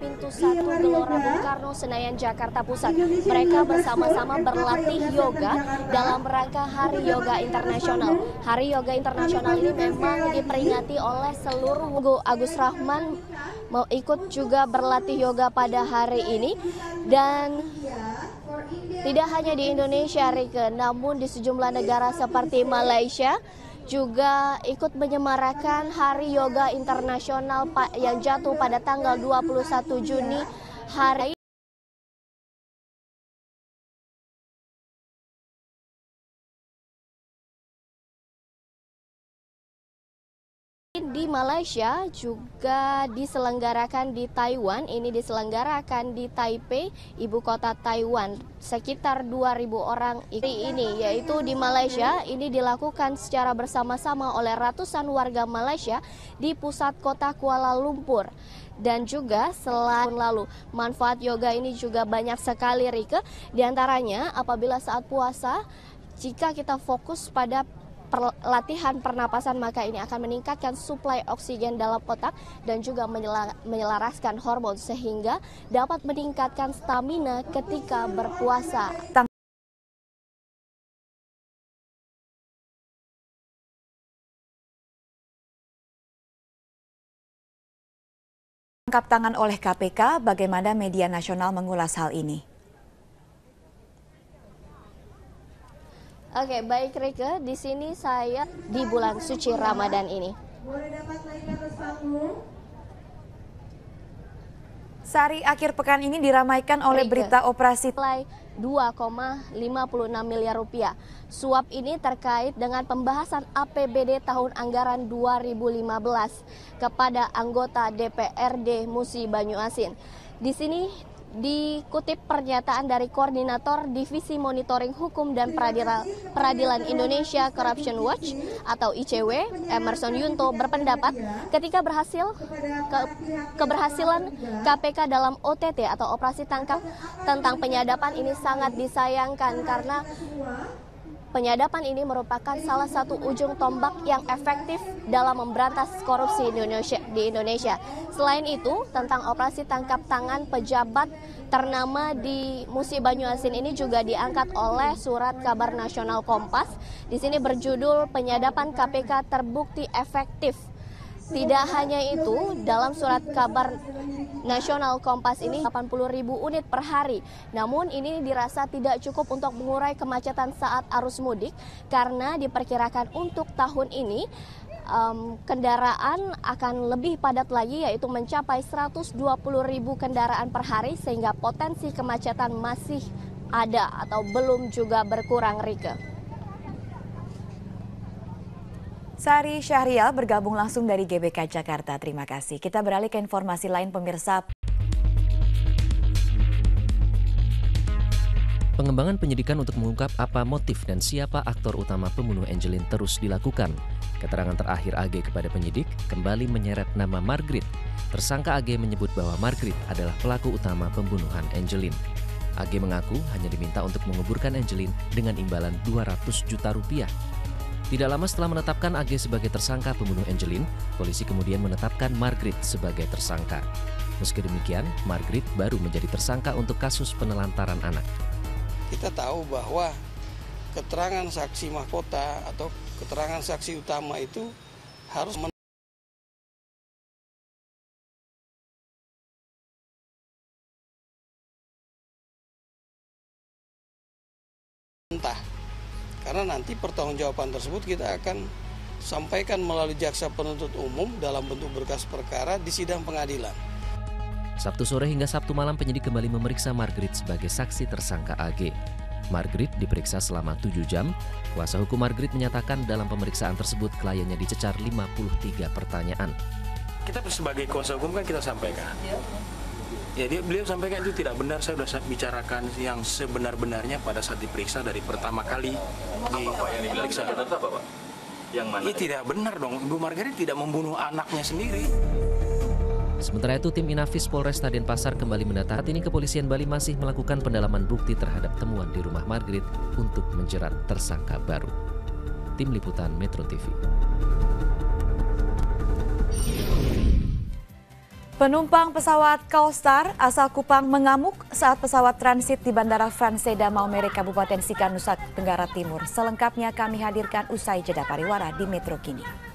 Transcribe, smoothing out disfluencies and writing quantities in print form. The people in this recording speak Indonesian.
Pintu 1 Gelora Bung Karno, Senayan, Jakarta Pusat. Mereka bersama-sama berlatih yoga dalam rangka Hari Yoga Internasional. Hari Yoga Internasional ini memang diperingati oleh seluruh Agus Rahman mau ikut juga berlatih yoga pada hari ini. Dan tidak hanya di Indonesia, Rike, namun di sejumlah negara seperti Malaysia juga ikut menyemarakan Hari Yoga Internasional yang jatuh pada tanggal 21 Juni hari di Malaysia juga diselenggarakan di Taiwan. Ini diselenggarakan di Taipei, ibu kota Taiwan. Sekitar 2.000 orang ini, yaitu di Malaysia, ini dilakukan secara bersama-sama oleh ratusan warga Malaysia di pusat kota Kuala Lumpur. Dan juga selain lalu, manfaat yoga ini juga banyak sekali, Rike. Di antaranya apabila saat puasa, jika kita fokus pada latihan pernapasan, maka ini akan meningkatkan suplai oksigen dalam otak dan juga menyelaraskan hormon sehingga dapat meningkatkan stamina ketika berpuasa. Tangkap tangan oleh KPK, bagaimana media nasional mengulas hal ini? Oke, baik Rike, di sini saya di bulan suci Ramadan ini. Sehari akhir pekan ini diramaikan oleh berita operasi 2,56 miliar rupiah. Suap ini terkait dengan pembahasan APBD tahun anggaran 2015 kepada anggota DPRD Musi Banyuasin. Di sini dikutip pernyataan dari Koordinator Divisi Monitoring Hukum dan Peradilan Indonesia Corruption Watch atau ICW, Emerson Yunto, berpendapat ketika keberhasilan KPK dalam OTT atau operasi tangkap tentang penyadapan ini sangat disayangkan karena penyadapan ini merupakan salah satu ujung tombak yang efektif dalam memberantas korupsi di Indonesia. Selain itu, tentang operasi tangkap tangan pejabat ternama di Musi Banyuasin ini juga diangkat oleh surat kabar nasional Kompas. Di sini berjudul Penyadapan KPK Terbukti Efektif. Tidak hanya itu, dalam surat kabar nasional Kompas ini 80.000 unit per hari. Namun ini dirasa tidak cukup untuk mengurai kemacetan saat arus mudik karena diperkirakan untuk tahun ini kendaraan akan lebih padat lagi, yaitu mencapai 120.000 kendaraan per hari sehingga potensi kemacetan masih ada atau belum juga berkurang, Rike. Sari Syahrial bergabung langsung dari GBK Jakarta. Terima kasih. Kita beralih ke informasi lain, pemirsa. Pengembangan penyidikan untuk mengungkap apa motif dan siapa aktor utama pembunuh Angelin terus dilakukan. Keterangan terakhir AG kepada penyidik kembali menyeret nama Margrit. Tersangka AG menyebut bahwa Margrit adalah pelaku utama pembunuhan Angelin. AG mengaku hanya diminta untuk menguburkan Angelin dengan imbalan 200 juta rupiah. Tidak lama setelah menetapkan AG sebagai tersangka pembunuh Angelin, polisi kemudian menetapkan Margrit sebagai tersangka. Meski demikian, Margrit baru menjadi tersangka untuk kasus penelantaran anak. Kita tahu bahwa keterangan saksi mahkota atau keterangan saksi utama itu harus mentah. Karena nanti pertanggungjawaban tersebut kita akan sampaikan melalui jaksa penuntut umum dalam bentuk berkas perkara di sidang pengadilan. Sabtu sore hingga Sabtu malam penyidik kembali memeriksa Margrit sebagai saksi tersangka AG. Margrit diperiksa selama 7 jam. Kuasa hukum Margrit menyatakan dalam pemeriksaan tersebut kliennya dicecar 53 pertanyaan. Kita sebagai kuasa hukum kan kita sampaikan. Jadi beliau sampaikan itu tidak benar, saya sudah bicarakan yang sebenar-benarnya pada saat diperiksa dari pertama kali diperiksa. Yang mana? Ini tidak benar dong, Ibu Margaret tidak membunuh anaknya sendiri. Sementara itu tim Inafis Polresta Denpasar kembali mendata. Saat ini kepolisian Bali masih melakukan pendalaman bukti terhadap temuan di rumah Margrit untuk menjerat tersangka baru. Tim Liputan Metro TV. Penumpang pesawat Coastar asal Kupang mengamuk saat pesawat transit di Bandara Franseda Maumere, Kabupaten Sika, Nusa Tenggara Timur. Selengkapnya kami hadirkan usai jeda pariwara di Metro Kini.